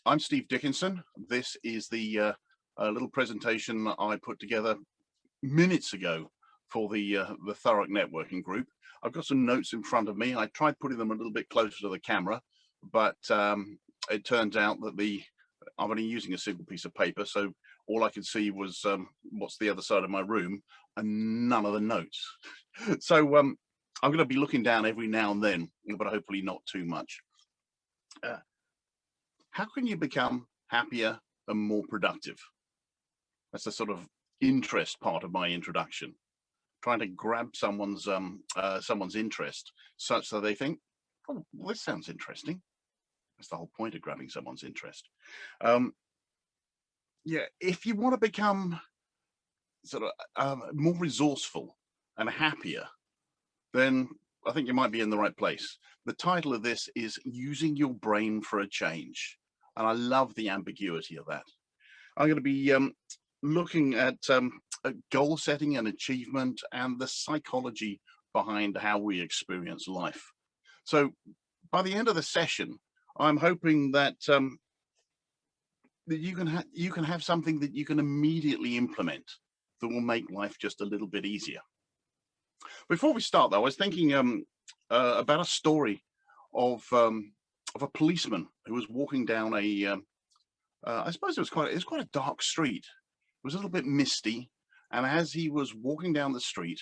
I'm Steve Dickinson. This is the little presentation that I put together minutes ago for the Thurrock networking group. I've got some notes in front of me. I tried putting them a little bit closer to the camera, but it turns out that I'm only using a single piece of paper, so all I could see was what's the other side of my room and none of the notes. So I'm going to be looking down every now and then, but hopefully not too much. How can you become happier and more productive? That's the sort of interest part of my introduction, trying to grab someone's interest such that they think, oh, well, this sounds interesting. That's the whole point of grabbing someone's interest. Yeah, if you want to become sort of more resourceful and happier, then I think you might be in the right place. The title of this is Using Your Brain for a Change. And I love the ambiguity of that. I'm going to be looking at goal setting and achievement and the psychology behind how we experience life. So by the end of the session, I'm hoping that that you can have something that you can immediately implement that will make life just a little bit easier. Before we start, though, I was thinking about a story of a policeman who was walking down I suppose it was quite a dark street. It was a little bit misty, and as he was walking down the street,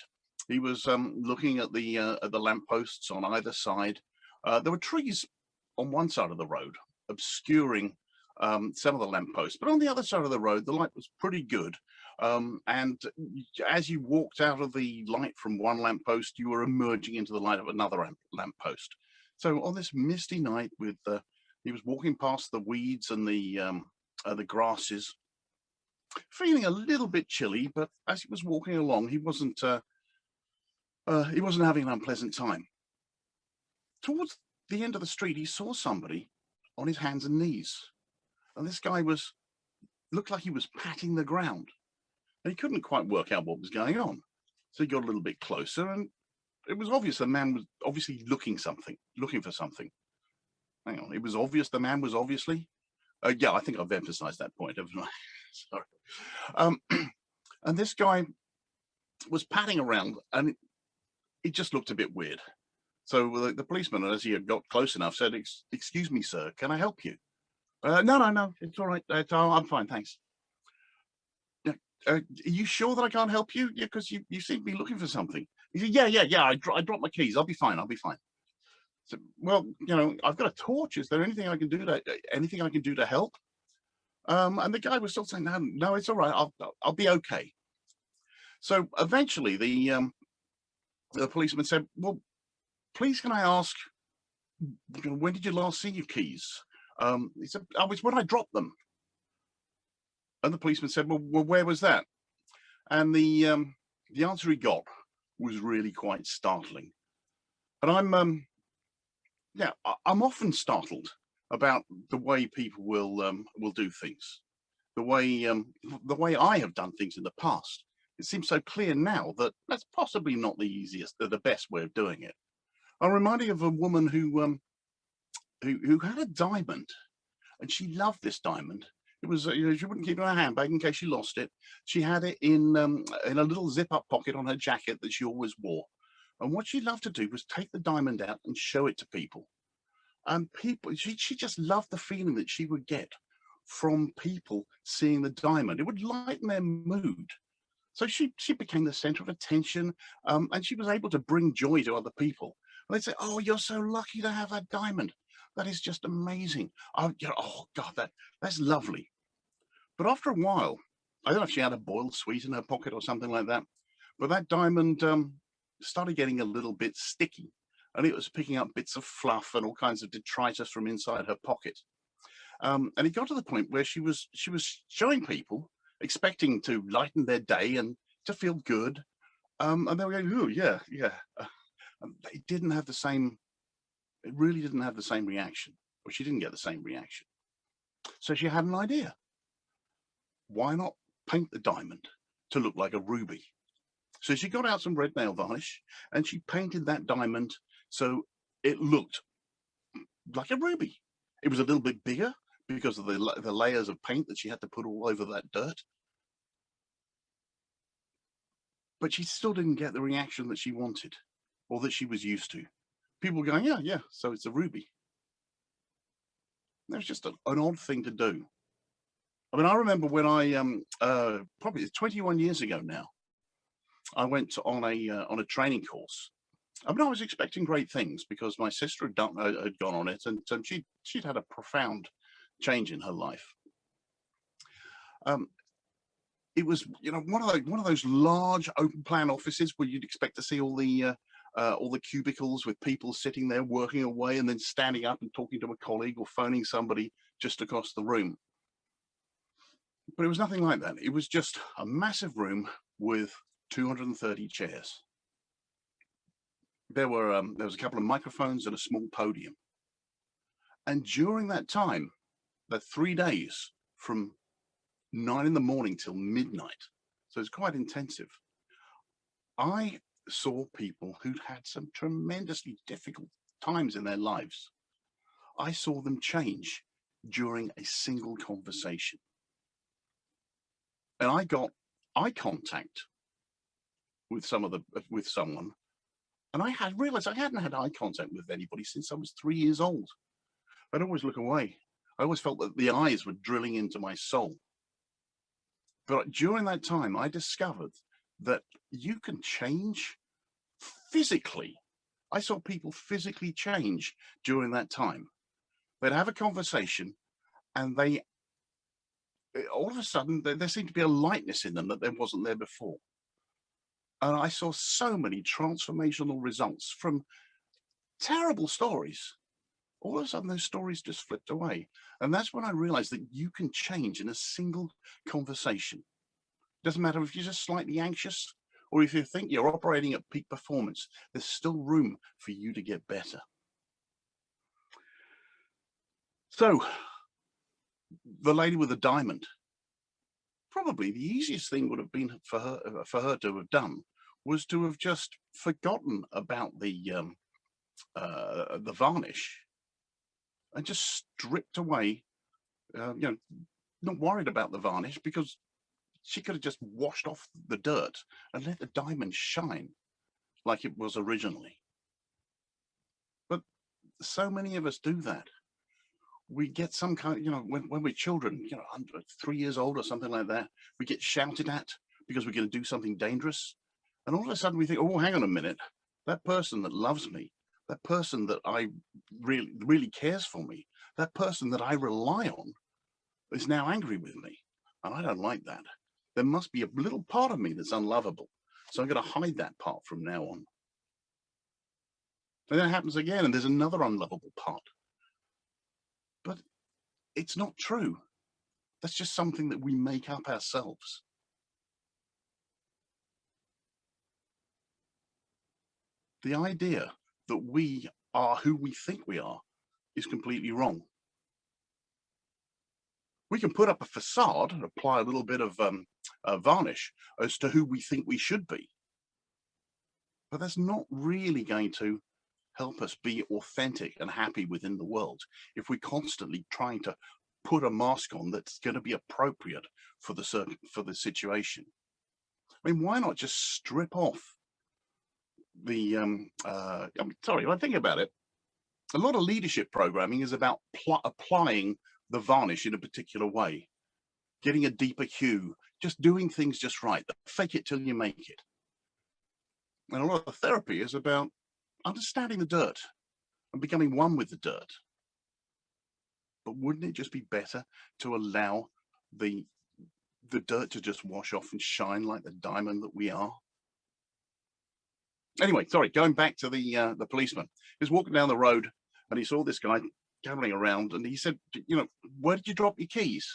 he was looking at the lampposts on either side. There were trees on one side of the road obscuring some of the lampposts, but on the other side of the road, the light was pretty good. And as you walked out of the light from one lamppost, you were emerging into the light of another lamppost. So on this misty night, he was walking past the weeds and the grasses, feeling a little bit chilly. But as he was walking along, he wasn't having an unpleasant time. Towards the end of the street, he saw somebody on his hands and knees, and this guy looked like he was patting the ground, and he couldn't quite work out what was going on. So he got a little bit closer, and it was obvious the man was obviously looking for something. Hang on, it was obvious the man was obviously. Yeah, I think I've emphasized that point, haven't I? Sorry. And this guy was patting around, and it just looked a bit weird. So the policeman, as he had got close enough, said, "Excuse me, sir, can I help you?" No, it's all right. I'm fine, thanks. Are you sure that I can't help you? Yeah, because you seem to be looking for something. He said, yeah. I dropped my keys. I'll be fine. So, well, I've got a torch. Is there anything I can do to help? And the guy was still saying, no, it's all right. I'll be okay. So eventually, the policeman said, well, please, can I ask, when did you last see your keys? He said, oh, it's when I dropped them. And the policeman said, well, where was that? And the answer he got was really quite startling. And I'm often startled about the way people will do things, the way I have done things in the past. It seems so clear now that that's possibly not the easiest, the best way of doing it. I'm reminded of a woman who had a diamond, and she loved this diamond. It was, she wouldn't keep it in her handbag in case she lost it. She had it in a little zip-up pocket on her jacket that she always wore. And what she loved to do was take the diamond out and show it to people. And she just loved the feeling that she would get from people seeing the diamond. It would lighten their mood. So she became the center of attention, and she was able to bring joy to other people. And they'd say, "Oh, you're so lucky to have that diamond. That is just amazing. Oh God, that's lovely." But after a while, I don't know if she had a boiled sweet in her pocket or something like that, but that diamond started getting a little bit sticky, and it was picking up bits of fluff and all kinds of detritus from inside her pocket. And it got to the point where she was showing people, expecting to lighten their day and to feel good, and they were going, "Oh yeah." It didn't have the same. It really didn't have the same reaction, or she didn't get the same reaction. So she had an idea. Why not paint the diamond to look like a ruby? So she got out some red nail varnish and she painted that diamond so it looked like a ruby. It was a little bit bigger because of the layers of paint that she had to put all over that dirt. But she still didn't get the reaction that she wanted or that she was used to. People were going, yeah, yeah, so it's a ruby. That was just an odd thing to do. I mean, I remember when I probably 21 years ago now, I went on a training course. I mean, I was expecting great things because my sister had gone on it, and she'd had a profound change in her life. It was, you know, one of those large open plan offices where you'd expect to see all the cubicles with people sitting there working away and then standing up and talking to a colleague or phoning somebody just across the room. But it was nothing like that. It was just a massive room with 230 chairs. There was a couple of microphones and a small podium. And during that time, the 3 days from 9 in the morning till midnight, so it's quite intensive, I saw people who'd had some tremendously difficult times in their lives. I saw them change during a single conversation. And I got eye contact with someone, and I had realized I hadn't had eye contact with anybody since I was 3 years old. I'd always look away. I always felt that the eyes were drilling into my soul. But during that time, I discovered that you can change physically. I saw people physically change during that time. They'd have a conversation, and all of a sudden, there seemed to be a lightness in them that there wasn't there before. And I saw so many transformational results from terrible stories. All of a sudden, those stories just flipped away. And that's when I realized that you can change in a single conversation. Doesn't matter if you're just slightly anxious or if you think you're operating at peak performance, there's still room for you to get better. So, the lady with the diamond, probably the easiest thing would have been for her to have done was to have just forgotten about the varnish and just stripped away, not worried about the varnish, because she could have just washed off the dirt and let the diamond shine like it was originally. But so many of us do that. We get some kind of, when we're children, 3 years old or something like that, we get shouted at because we're going to do something dangerous. And all of a sudden we think, oh, hang on a minute, that person that loves me, that person that I really cares for me, that person that I rely on is now angry with me. And I don't like that. There must be a little part of me that's unlovable. So I'm going to hide that part from now on. And then it happens again, and there's another unlovable part. But it's not true. That's just something that we make up ourselves. The idea that we are who we think we are is completely wrong. We can put up a facade and apply a little bit of varnish as to who we think we should be. But that's not really going to help us be authentic and happy within the world if we're constantly trying to put a mask on that's going to be appropriate for the situation. I mean, why not just strip off the sorry, when I think about it, a lot of leadership programming is about applying the varnish in a particular way, getting a deeper hue, just doing things just right, fake it till you make it. And a lot of therapy is about understanding the dirt and becoming one with the dirt. But wouldn't it just be better to allow the dirt to just wash off and shine like the diamond that we are? Anyway, sorry, going back to the policeman. He was walking down the road and he saw this guy gathering around, and he said, where did you drop your keys?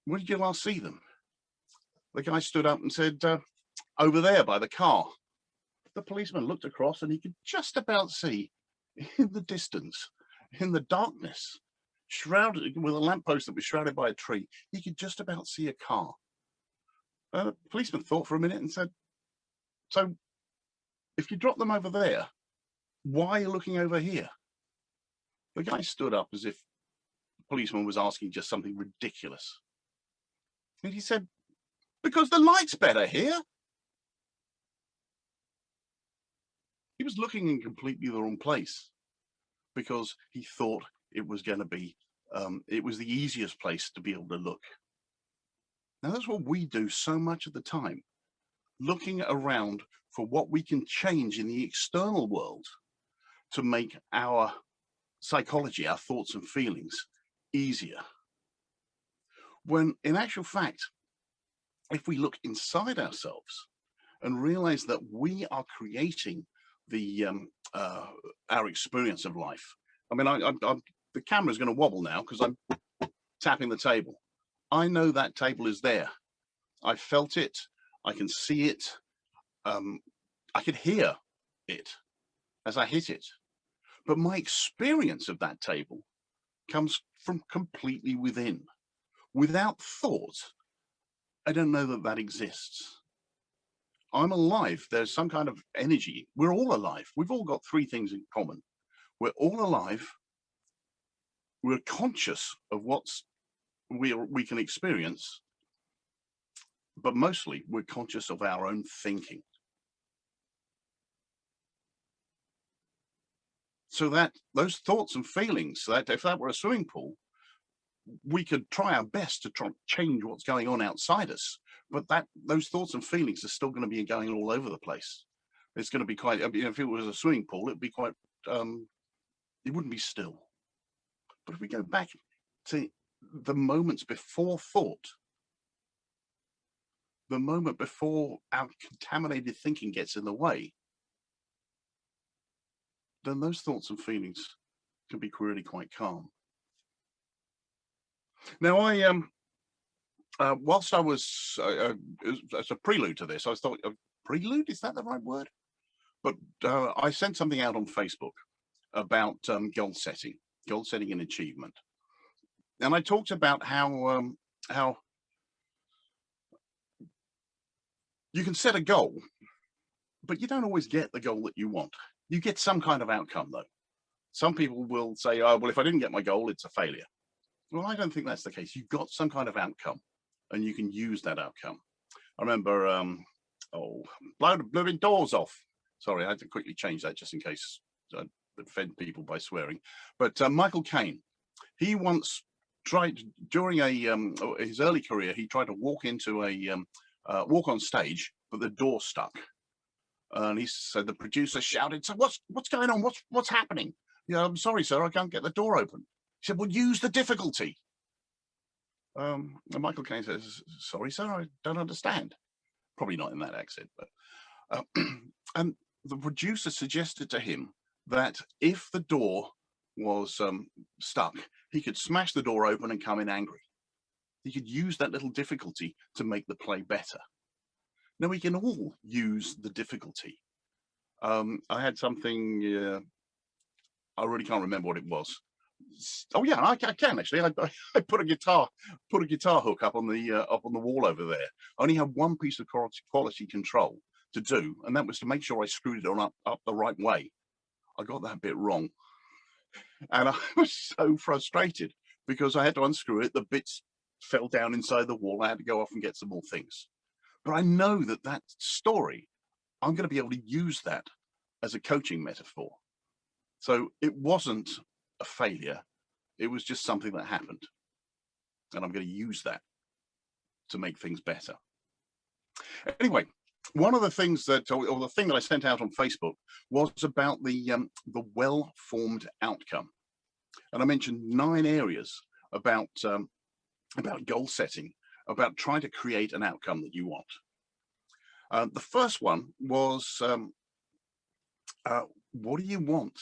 When did you last see them? The guy stood up and said, over there by the car. The policeman looked across and he could just about see in the distance, in the darkness, shrouded with a lamppost that was shrouded by a tree, he could just about see a car. The policeman thought for a minute and said, so if you drop them over there, why are you looking over here? The guy stood up as if policeman was asking just something ridiculous. And he said, because the light's better here. He was looking in completely the wrong place because he thought it was going to be, it was the easiest place to be able to look. Now that's what we do so much of the time, looking around for what we can change in the external world to make our psychology, our thoughts and feelings easier. When in actual fact, if we look inside ourselves and realize that we are creating the our experience of life. I mean, the camera's going to wobble now because I'm tapping the table. I know that table is there. I felt it. I can see it. I could hear it as I hit it. But my experience of that table comes from completely within. Without thought, I don't know that that exists. I'm alive. There's some kind of energy. We're all alive. We've all got three things in common. We're all alive. We're conscious of what's we can experience, but mostly we're conscious of our own thinking. So that those thoughts and feelings, that if that were a swimming pool, we could try our best to try and change what's going on outside us, but that those thoughts and feelings are still going to be going all over the place. It's going to be quite, I mean, if it was a swimming pool, it'd be quite, it wouldn't be still. But if we go back to the moments before thought, the moment before our contaminated thinking gets in the way, then those thoughts and feelings can be really quite calm. Now, whilst I was, as a prelude to this, I thought, prelude, is that the right word? But I sent something out on Facebook about goal setting and achievement. And I talked about how you can set a goal, but you don't always get the goal that you want. You get some kind of outcome though. Some people will say, oh, well, if I didn't get my goal, it's a failure. Well, I don't think that's the case. You've got some kind of outcome and you can use that outcome. I remember, blowing doors off. Sorry, I had to quickly change that just in case I offend people by swearing. But Michael Caine, he once tried during his early career, he tried to walk into walk on stage, but the door stuck. And he said, the producer shouted, so what's going on? What's happening? Yeah, I'm sorry, sir, I can't get the door open. He said, well, use the difficulty. And Michael Caine says, sorry, sir, I don't understand. Probably not in that accent, but and the producer suggested to him that if the door was stuck, he could smash the door open and come in angry. He could use that little difficulty to make the play better. Now we can all use the difficulty. I had something, I really can't remember what it was. Oh yeah, I can actually. I put a guitar hook up on the wall over there. I only had one piece of quality control to do, and that was to make sure I screwed it on up the right way. I got that bit wrong, and I was so frustrated because I had to unscrew it. The bits fell down inside the wall. I had to go off and get some more things. But I know that story, I'm going to be able to use that as a coaching metaphor. So it wasn't a failure. It was just something that happened. And I'm going to use that to make things better. Anyway, one of the things that, or the thing that I sent out on Facebook was about the well-formed outcome. And I mentioned 9 areas about goal setting, about trying to create an outcome that you want. The first one was, what do you want?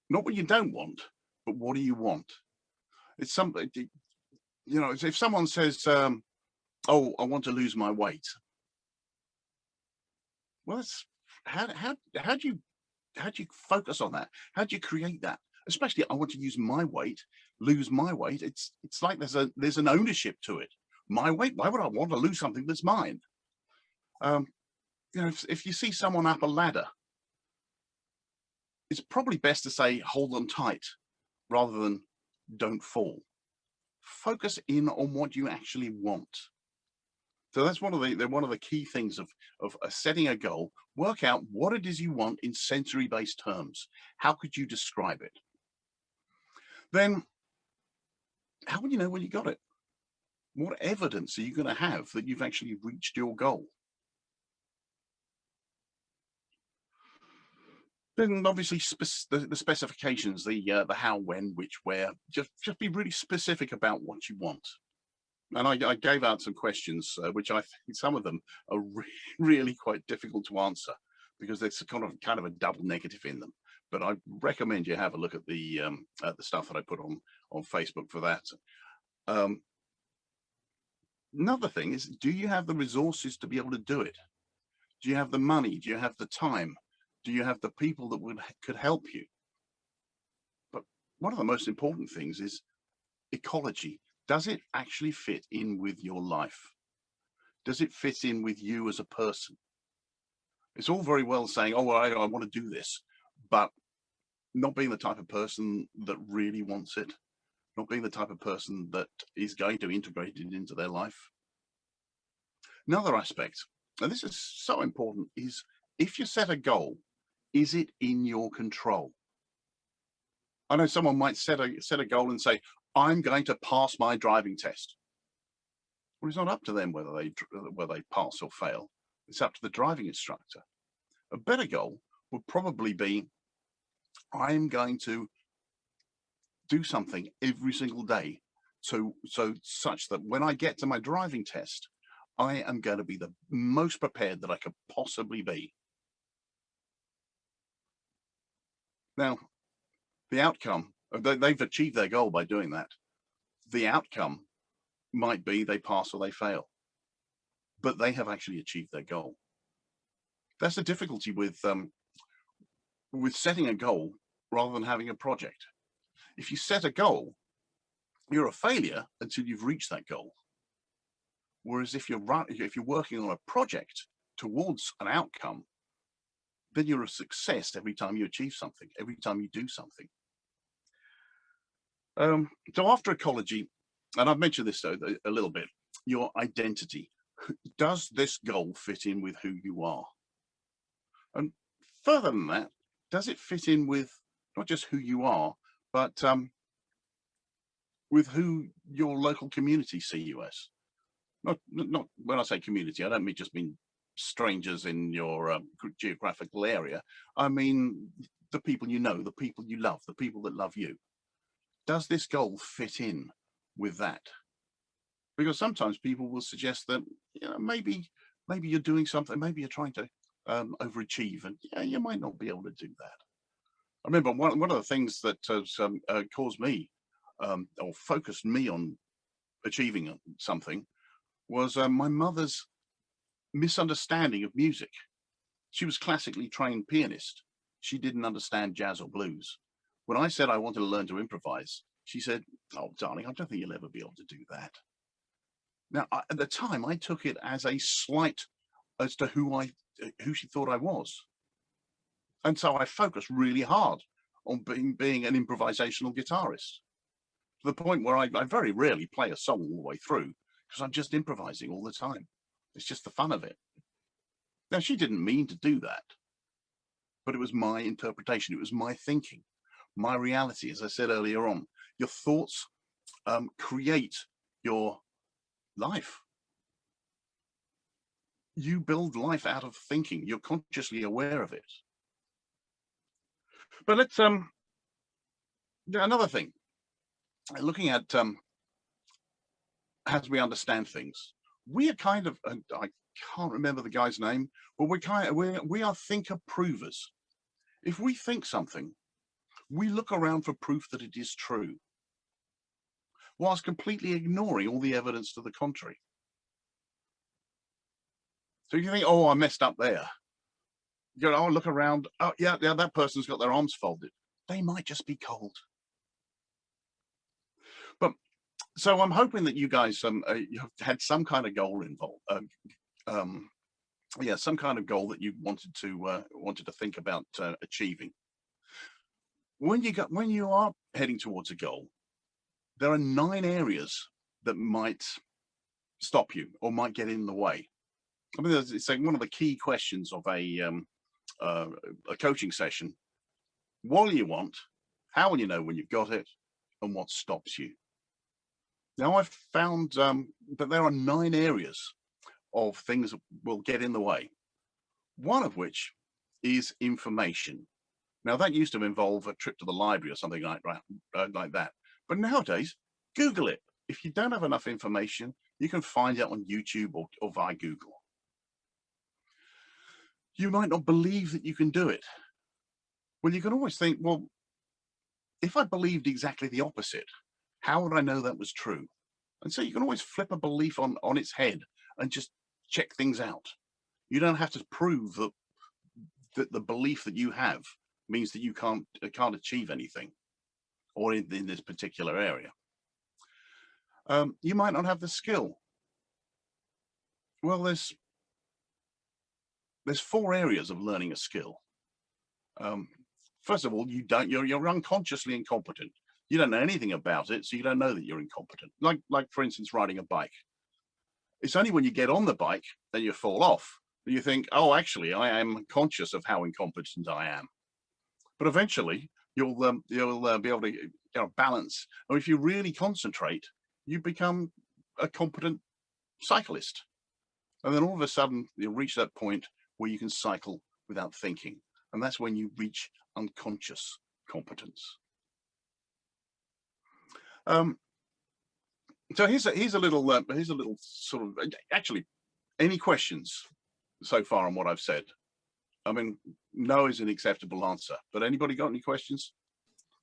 Not what you don't want, but what do you want? It's something, you know, if someone says, oh, I want to lose my weight. Well, that's, how do you focus on that? How do you create that? Especially, I want to lose my weight. It's like there's an ownership to it. My weight. Why would I want to lose something that's mine? You know, if you see someone up a ladder, it's probably best to say hold them tight rather than don't fall. Focus in on what you actually want. So that's one of the key things of setting a goal. Work out what it is you want in sensory-based terms. How could you describe it? Then how will you know when you got it? What evidence are you going to have that you've actually reached your goal? Then obviously the specifications, the how, when, which, where. Just be really specific about what you want. And I gave out some questions, which I think some of them are really quite difficult to answer because there's kind of a double negative in them. But I recommend you have a look at the stuff that I put on Facebook for that. Another thing is, do you have the resources to be able to do it? Do you have the money? Do you have the time? Do you have the people that could help you? But one of the most important things is ecology. Does it actually fit in with your life? Does it fit in with you as a person? It's all very well saying, oh, well, I want to do this, but not being the type of person that really wants it, not being the type of person that is going to integrate it into their life. Another aspect, and this is so important, is if you set a goal, is it in your control? I know someone might set a goal and say, I'm going to pass my driving test. Well, it's not up to them whether they pass or fail. It's up to the driving instructor. A better goal would probably be, I'm going to do something every single day such that when I get to my driving test, I am going to be the most prepared that I could possibly be. Now, the outcome, they've achieved their goal by doing that. The outcome might be they pass or they fail, but they have actually achieved their goal. That's the difficulty with setting a goal rather than having a project. If you set a goal, you're a failure until you've reached that goal. Whereas if you're working on a project towards an outcome, then you're a success every time you achieve something, every time you do something. So after ecology, and I've mentioned this a little bit, your identity. Does this goal fit in with who you are? And further than that, does it fit in with not just who you are, but with who your local community see you as? Not when I say community, I don't just mean strangers in your geographical area. I mean the people you know, the people you love, the people that love you. Does this goal fit in with that? Because sometimes people will suggest that, maybe you're doing something, maybe you're trying to overachieve, and you might not be able to do that. I remember one of the things that has caused me or focused me on achieving something was my mother's misunderstanding of music. She was classically trained pianist. She didn't understand jazz or blues. When I said I wanted to learn to improvise, she said, "Oh, darling, I don't think you'll ever be able to do that." Now, at the time, I took it as a slight as to who she thought I was. And so I focused really hard on being an improvisational guitarist, to the point where I very rarely play a song all the way through because I'm just improvising all the time. It's just the fun of it. Now, she didn't mean to do that, but it was my interpretation. It was my thinking, my reality. As I said earlier on, your thoughts create your life. You build life out of thinking. You're consciously aware of it. But let's another thing. Looking at as we understand things, we are kind of, I can't remember the guy's name, but we are thinker provers. If we think something, we look around for proof that it is true, whilst completely ignoring all the evidence to the contrary. So if you think, oh, I messed up there, you go, oh, look around, oh yeah, that person's got their arms folded. They might just be cold. But so I'm hoping that you guys you have had some kind of goal involved. Some kind of goal that you wanted to think about achieving. When you are heading towards a goal, there are 9 areas that might stop you or might get in the way. I mean, it's like one of the key questions of a coaching session. What do you want? How will you know when you've got it? And what stops you? Now, I've found that there are 9 areas of things that will get in the way. One of which is information. Now, that used to involve a trip to the library or something like that. But nowadays, Google it. If you don't have enough information, you can find it on YouTube or via Google. You might not believe that you can do it. Well, you can always think, well, if I believed exactly the opposite, how would I know that was true? And so you can always flip a belief on its head and just check things out. You don't have to prove that the belief that you have means that you can't achieve anything, or in this particular area. You might not have the skill. Well, there's 4 areas of learning a skill. First of all, you're unconsciously incompetent. You don't know anything about it, so you don't know that you're incompetent. Like for instance, riding a bike. It's only when you get on the bike that you fall off that you think, oh, actually, I am conscious of how incompetent I am. But eventually, you'll be able to balance. Or if you really concentrate, you become a competent cyclist. And then all of a sudden, you'll reach that point where you can cycle without thinking. And that's when you reach unconscious competence. So here's a little sort of, actually, any questions so far on what I've said? I mean, no is an acceptable answer, but anybody got any questions?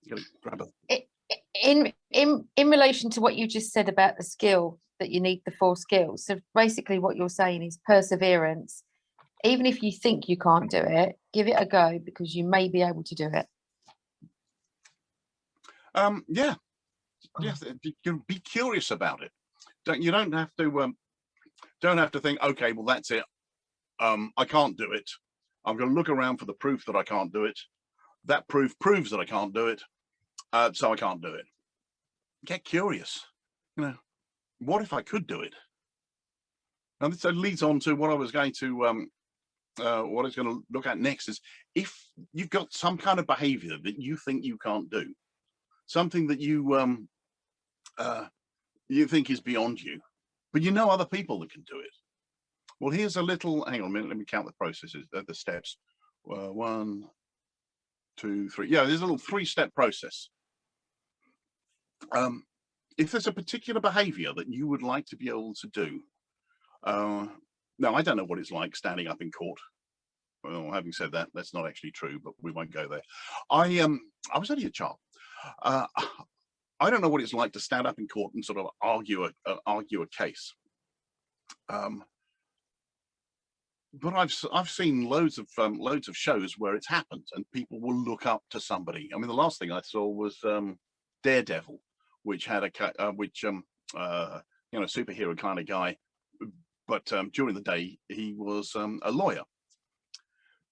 You gotta grab it. In relation to what you just said about the skill, that you need the 4 skills. So basically what you're saying is perseverance. Even if you think you can't do it, give it a go, because you may be able to do it. Yeah. Yes, you be curious about it. You don't have to think, okay, well, that's it. I can't do it. I'm going to look around for the proof that I can't do it. That proof proves that I can't do it. So I can't do it. Get curious. What if I could do it? And this leads on to what I was going to look at next is, if you've got some kind of behavior that you think you can't do, something that you think is beyond you, but you know other people that can do it. Well, here's a little, hang on a minute, let me count the processes, the steps. 1, 2, 3. Yeah, there's a little 3-step process. If there's a particular behavior that you would like to be able to do, now I don't know what it's like standing up in court. Well, having said that, that's not actually true, but we won't go there. I was only a child. I don't know what it's like to stand up in court and sort of argue a case. But I've seen loads of shows where it's happened, and people will look up to somebody. I mean, the last thing I saw was Daredevil, which had a superhero kind of guy, but during the day he was a lawyer.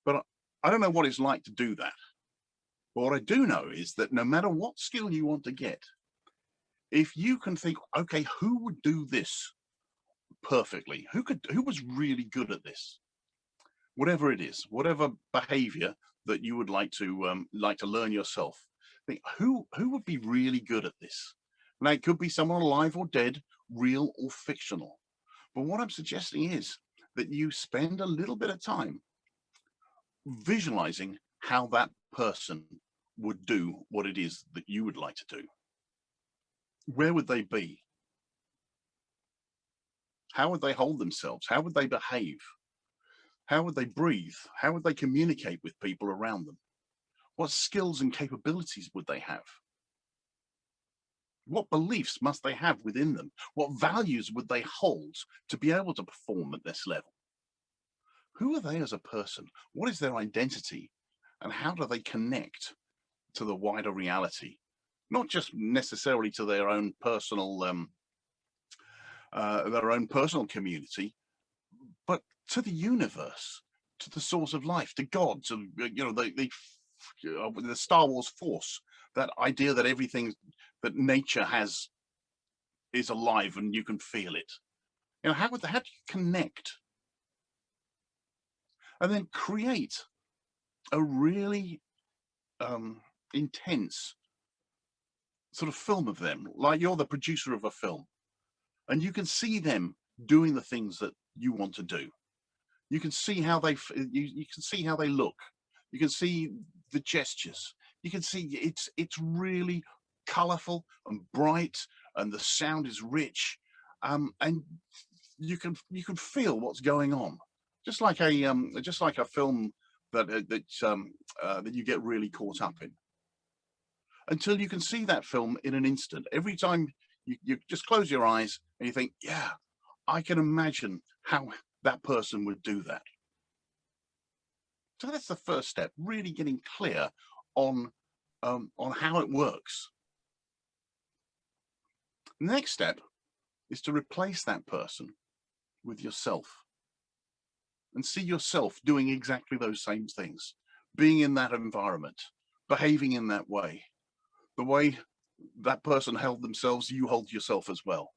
But I don't know what it's like to do that. But what I do know is that no matter what skill you want to get, if you can think, okay, who would do this perfectly? Who was really good at this? Whatever it is, whatever behavior that you would like to learn yourself, think who would be really good at this. Now, it could be someone alive or dead, real or fictional. But what I'm suggesting is that you spend a little bit of time visualizing how that person would do what it is that you would like to do. Where would they be? How would they hold themselves? How would they behave? How would they breathe? How would they communicate with people around them? What skills and capabilities would they have? What beliefs must they have within them? What values would they hold to be able to perform at this level? Who are they as a person? What is their identity? And how do they connect to the wider reality? Not just necessarily to their own personal community, but to the universe, to the source of life, to God, to the Star Wars Force, that idea that everything, that nature has is alive and you can feel it. You know, how do you connect and then create a really intense sort of film of them, like you're the producer of a film, and you can see them doing the things that you want to do. You can see how you can see how they look. You can see the gestures. You can see it's really colorful and bright, and the sound is rich, and you can feel what's going on, just like a film that you get really caught up in, until you can see that film in an instant. Every time you just close your eyes and you think, yeah, I can imagine how that person would do that. So that's the first step, really getting clear on how it works. The next step is to replace that person with yourself and see yourself doing exactly those same things, being in that environment, behaving in that way. The way that person held themselves, you hold yourself as well.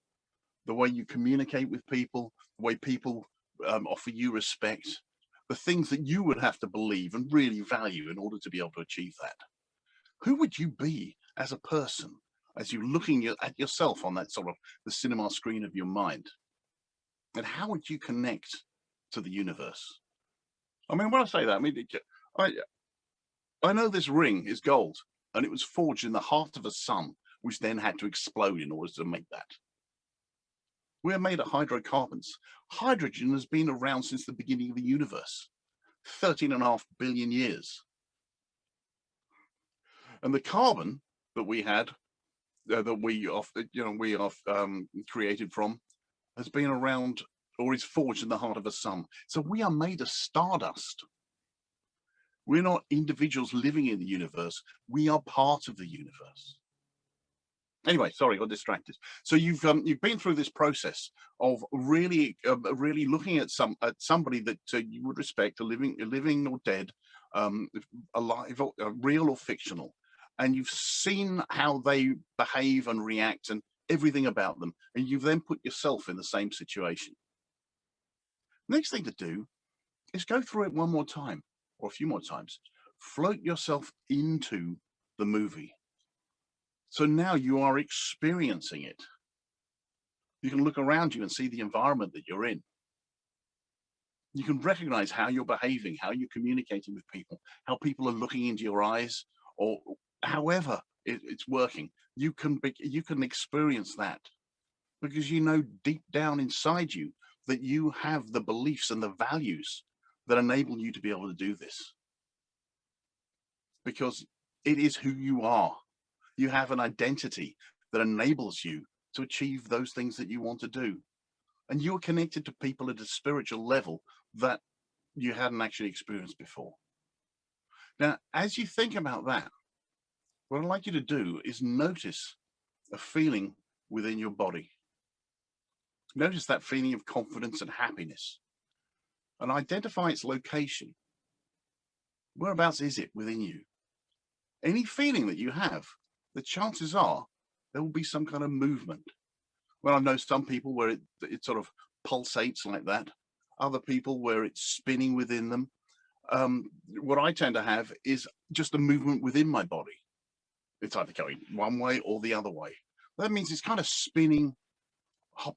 The way you communicate with people, the way people offer you respect, the things that you would have to believe and really value in order to be able to achieve that. Who would you be as a person as you're looking at yourself on that sort of the cinema screen of your mind? And how would you connect to the universe? I mean, when I say that, I mean, I, I know this ring is gold and it was forged in the heart of a sun, which then had to explode in order to make that. We are made of hydrocarbons. Hydrogen has been around since the beginning of the universe, 13.5 billion years. And the carbon that we had, that we are created from, has been around or is forged in the heart of a sun. So we are made of stardust. We're not individuals living in the universe. We are part of the universe. Anyway, sorry, I got distracted. So you've been through this process of really looking at somebody that you would respect, living or dead, alive, or, real or fictional, and you've seen how they behave and react and everything about them, and you've then put yourself in the same situation. Next thing to do is go through it one more time or a few more times. Float yourself into the movie. So now you are experiencing it. You can look around you and see the environment that you're in. You can recognize how you're behaving, how you're communicating with people, how people are looking into your eyes, or however it's working. You can experience that because you know deep down inside you that you have the beliefs and the values that enable you to be able to do this. Because it is who you are. You have an identity that enables you to achieve those things that you want to do. And you're connected to people at a spiritual level that you hadn't actually experienced before. Now, as you think about that, what I'd like you to do is notice a feeling within your body. Notice that feeling of confidence and happiness and identify its location. Whereabouts is it within you? Any feeling that you have, the chances are there will be some kind of movement. Well, I know some people where it sort of pulsates like that, other people where it's spinning within them. What I tend to have is just a movement within my body. It's either going one way or the other way. That means it's kind of spinning,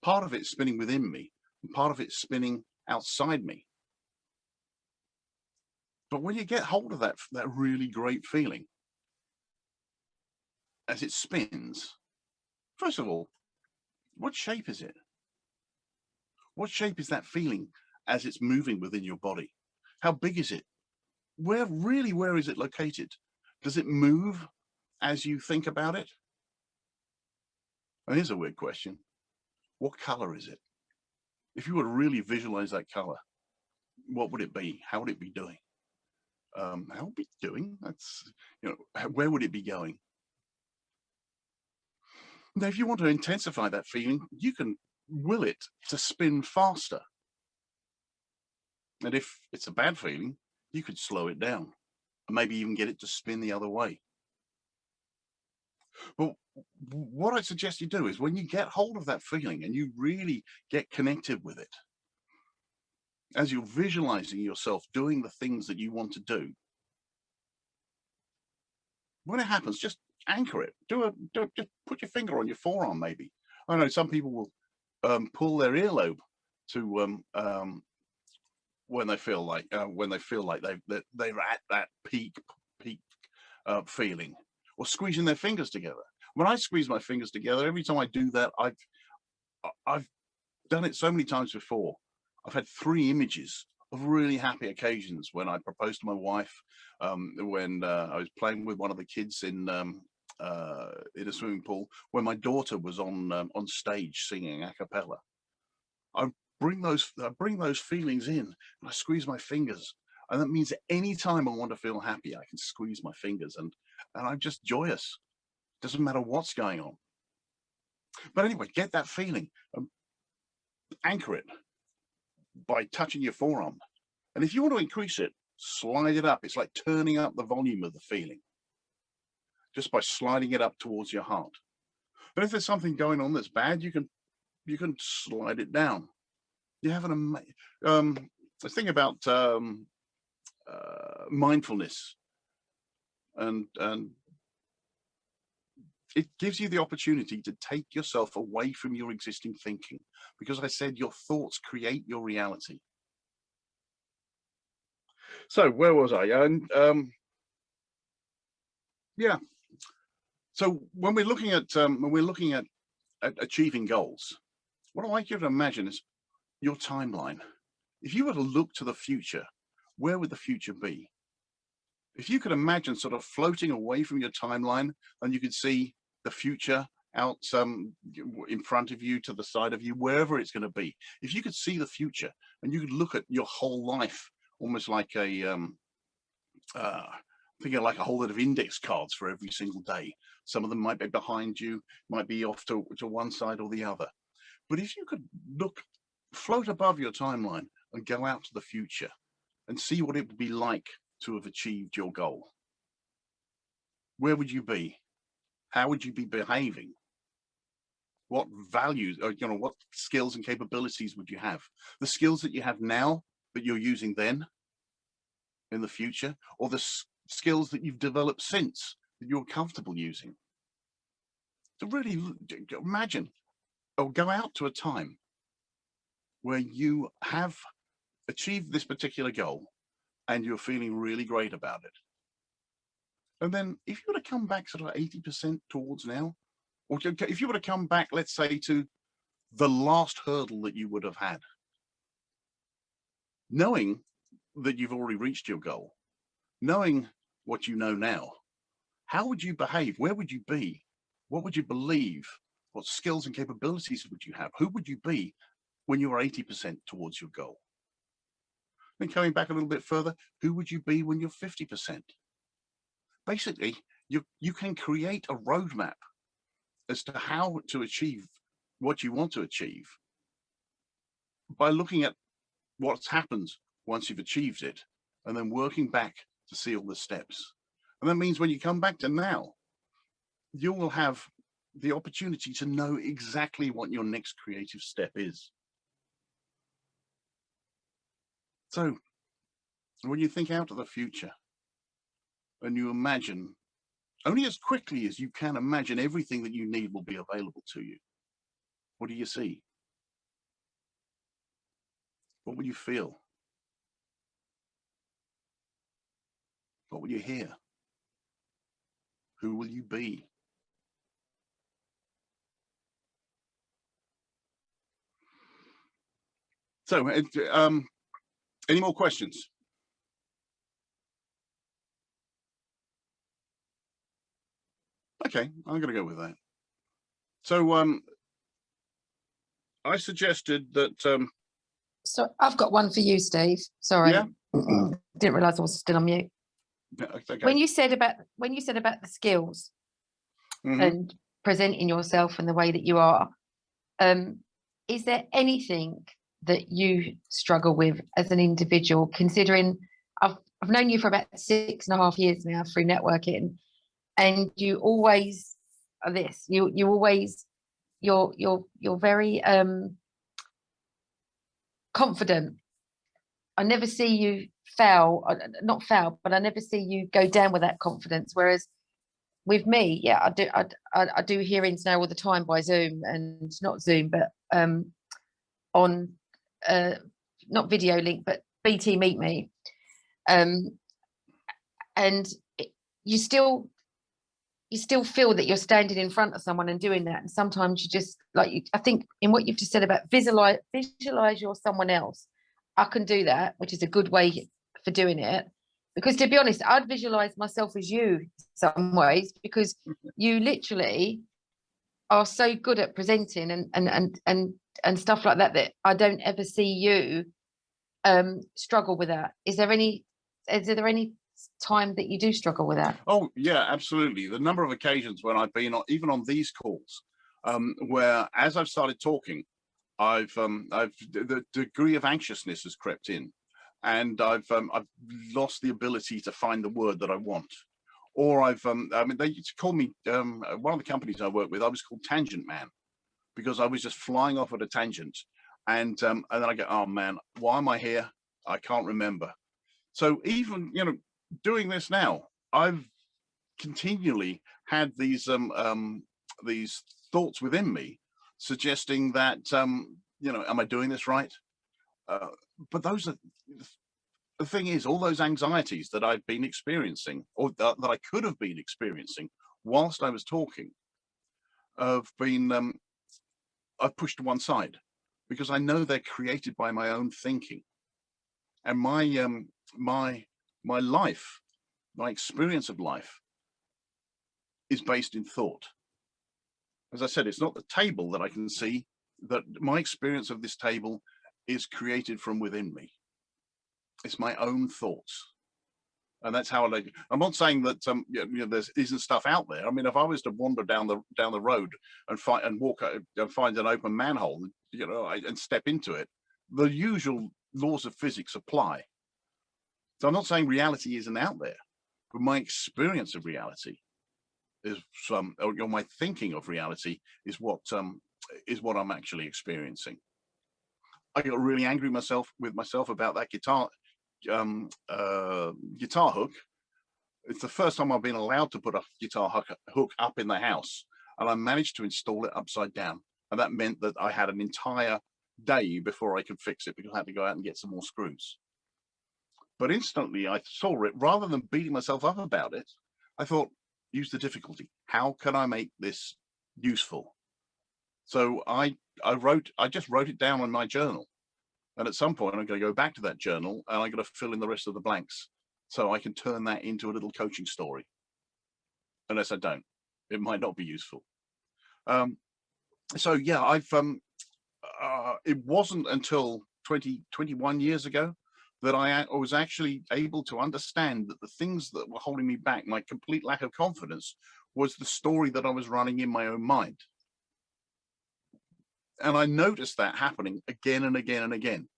part of it's spinning within me, and part of it's spinning outside me. But when you get hold of that really great feeling, as it spins, first of all, what shape is it? What shape is that feeling as it's moving within your body? How big is it? Where is it located? Does it move as you think about it? And here's a weird question. What color is it? If you were to really visualize that color, what would it be? How would it be doing? How would it be doing? That's, where would it be going? Now, if you want to intensify that feeling, you can will it to spin faster. And if it's a bad feeling, you could slow it down and maybe even get it to spin the other way. Well, what I suggest you do is when you get hold of that feeling and you really get connected with it, as you're visualizing yourself doing the things that you want to do, when it happens, just anchor it. Just put your finger on your forearm, maybe. I know some people will pull their earlobe to when they feel like they're at that peak feeling, or squeezing their fingers together. When I squeeze my fingers together, every time I do that, I've done it so many times before. I've had 3 images of really happy occasions: when I proposed to my wife, when I was playing with one of the kids in a swimming pool, when my daughter was on stage singing a cappella. I bring those feelings in, and I squeeze my fingers, and that means any time I want to feel happy, I can squeeze my fingers, and I'm just joyous. Doesn't matter what's going on. But anyway, get that feeling, anchor it by touching your forearm, and if you want to increase it, slide it up. It's like turning up the volume of the feeling, just by sliding it up towards your heart. But if there's something going on that's bad, you can slide it down. You have the thing about mindfulness, and it gives you the opportunity to take yourself away from your existing thinking, because I said your thoughts create your reality. So where was I? And yeah. So when we're looking at achieving goals, what I'd like you to imagine is your timeline. If you were to look to the future, where would the future be? If you could imagine sort of floating away from your timeline, and you could see the future out in front of you, to the side of you, wherever it's going to be. If you could see the future and you could look at your whole life almost like thinking like a whole lot of index cards for every single day. Some of them might be behind you, might be off to one side or the other. But if you could float above your timeline and go out to the future and see what it would be like to have achieved your goal, where would you be? How would you be behaving? What values, or what skills and capabilities would you have? The skills that you have now that you're using then in the future, or the skills that you've developed since that you're comfortable using? To really imagine, or go out to a time where you have achieved this particular goal and you're feeling really great about it. And then if you were to come back sort of 80% towards now, or if you were to come back, let's say, to the last hurdle that you would have had, knowing that you've already reached your goal, knowing what you know now, how would you behave? Where would you be? What would you believe? What skills and capabilities would you have? Who would you be when you were 80% towards your goal? Then coming back a little bit further, who would you be when you're 50%? Basically, you can create a roadmap as to how to achieve what you want to achieve by looking at what's happened once you've achieved it, and then working back to see all the steps. And that means when you come back to now, you will have the opportunity to know exactly what your next creative step is. So when you think out of the future and you imagine, only as quickly as you can imagine, everything that you need will be available to you, what do you see? What will you feel? What will you hear? Who will you be? So, any more questions? Okay, I'm going to go with that. So, I suggested that. So I've got one for you, Steve. Sorry, Yeah. Didn't realise I was still on mute. Okay. When you said about the skills and presenting yourself in the way that you are, is there anything that you struggle with as an individual, considering I've known you for about 6.5 years now through networking, and you always are this. You always, you're very confident. I never see you fail, not fail, but I never see you go down with that confidence. Whereas with me, yeah, I do hearings now all the time by Zoom, and not Zoom, but on not video link, but BT Meet Me, and you still feel that you're standing in front of someone and doing that. And sometimes you just I think in what you've just said about visualize you're someone else. I can do that, which is a good way for doing it. Because to be honest, I'd visualize myself as you some ways, because you literally are so good at presenting and stuff like that, that I don't ever see you struggle with that. Is there any time that you do struggle with that? Oh yeah, absolutely. The number of occasions when I've been on, even on these calls, where as I've started talking, the degree of anxiousness has crept in, and I've lost the ability to find the word that I want, or I mean, they used to call me, one of the companies I work with, I was called Tangent Man, because I was just flying off at a tangent, and then I go, oh man, why am I here? I can't remember. So even, you know, doing this now, I've continually had these thoughts within me suggesting that, you know, am I doing this right? But those are, the thing is, all those anxieties that I've been experiencing, or that I could have been experiencing whilst I was talking, have been, I've pushed to one side, because I know they're created by my own thinking. And my life, my experience of life is based in thought. As I said, it's not the table that I can see, that my experience of this table is created from within me. It's my own thoughts. And that's how I'm not saying that you know, there isn't stuff out there. I mean, if I was to wander down the road and find an open manhole, you know, and step into it, the usual laws of physics apply. So I'm not saying reality isn't out there, but my experience of reality is or my thinking of reality is what I'm actually experiencing. I got really angry with myself about that guitar hook. It's the first time I've been allowed to put a guitar hook up in the house, and I managed to install it upside down. And that meant that I had an entire day before I could fix it, because I had to go out and get some more screws. But instantly I saw it, rather than beating myself up about it, I thought, use the difficulty. How can I make this useful? So I just wrote it down in my journal. And at some point I'm going to go back to that journal, and I'm going to fill in the rest of the blanks, so I can turn that into a little coaching story. Unless I don't, it might not be useful. So yeah, it wasn't until 21 years ago that I was actually able to understand that the things that were holding me back, my complete lack of confidence, was the story that I was running in my own mind. And I noticed that happening again and again and again,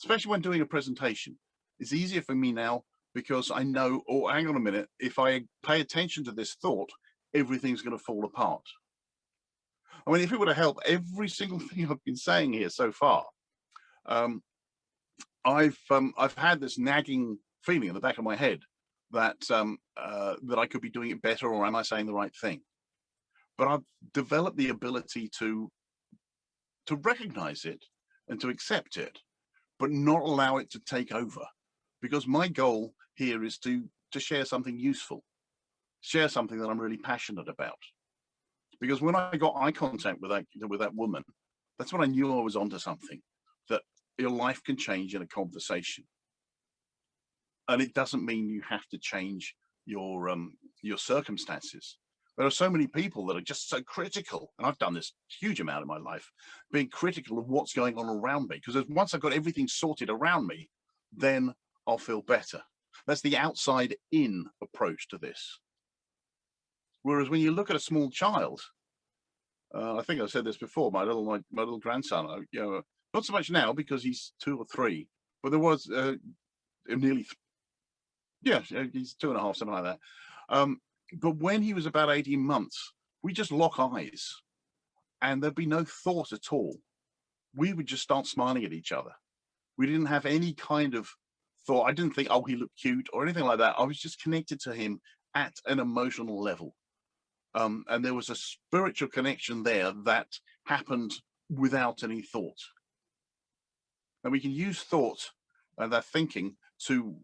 especially when doing a presentation. It's easier for me now, because I know, oh, hang on a minute, if I pay attention to this thought, everything's going to fall apart. I mean, if it were to help every single thing I've been saying here so far, I've had this nagging feeling in the back of my head that that I could be doing it better, or am I saying the right thing? But I've developed the ability to recognize it and to accept it, but not allow it to take over, because my goal here is to share something useful, share something that I'm really passionate about. Because when I got eye contact with that woman, that's when I knew I was onto something, that your life can change in a conversation. And it doesn't mean you have to change your circumstances. There are so many people that are just so critical, and I've done this huge amount in my life, being critical of what's going on around me, because once I've got everything sorted around me, then I'll feel better. That's the outside in approach to this. Whereas when you look at a small child, I think I've said this before, my little grandson, you know, not so much now because he's 2 or 3, but there was nearly, yeah, he's 2.5, something like that. But when he was about 18 months, we just lock eyes and there'd be no thought at all. We would just start smiling at each other. We didn't have any kind of thought. I didn't think, oh, he looked cute or anything like that. I was just connected to him at an emotional level. And there was a spiritual connection there that happened without any thought. And we can use thought and that thinking to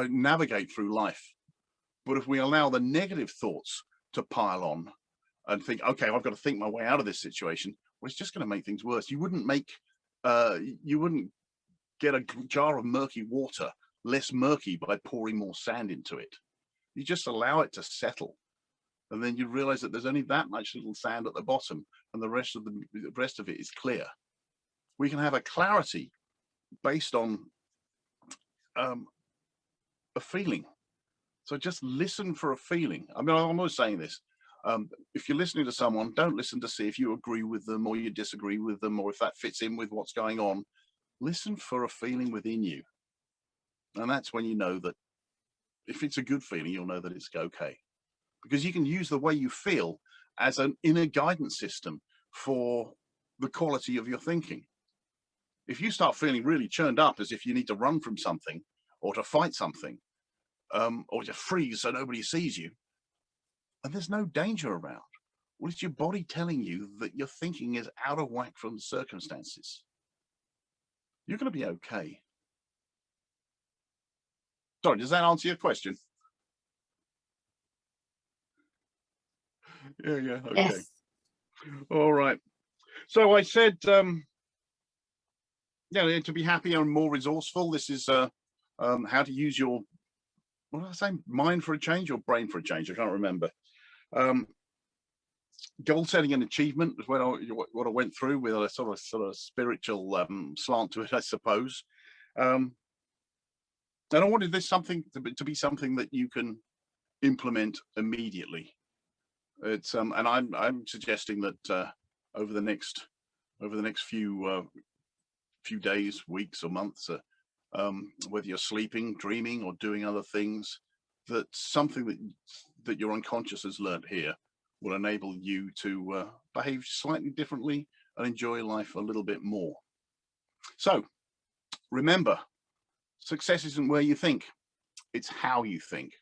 navigate through life. But if we allow the negative thoughts to pile on and think, okay, I've got to think my way out of this situation, well, it's just going to make things worse. You wouldn't get a jar of murky water less murky by pouring more sand into it. You just allow it to settle. And then you realize that there's only that much little sand at the bottom and the rest of it is clear. We can have a clarity based on a feeling. So just listen for a feeling. I mean, I'm always saying this. If you're listening to someone, don't listen to see if you agree with them or you disagree with them or if that fits in with what's going on. Listen for a feeling within you. And that's when you know that if it's a good feeling, you'll know that it's okay. Because you can use the way you feel as an inner guidance system for the quality of your thinking. If you start feeling really churned up as if you need to run from something or to fight something, or to freeze so nobody sees you, and there's no danger around, well, it's your body telling you that your thinking is out of whack from the circumstances. You're going to be okay. Sorry, does that answer your question? Yeah, okay. Yes. All right. So I said, to be happier and more resourceful, this is how to use your, what did I say, mind for a change or brain for a change? I can't remember. Goal setting and achievement is what I went through with a sort of spiritual slant to it, I suppose. And I wanted this to be something that you can implement immediately. It's and I'm suggesting that over the next few days, weeks, or months, whether you're sleeping, dreaming, or doing other things, that something that your unconscious has learned here will enable you to behave slightly differently and enjoy life a little bit more. So remember, success isn't where you think, it's how you think.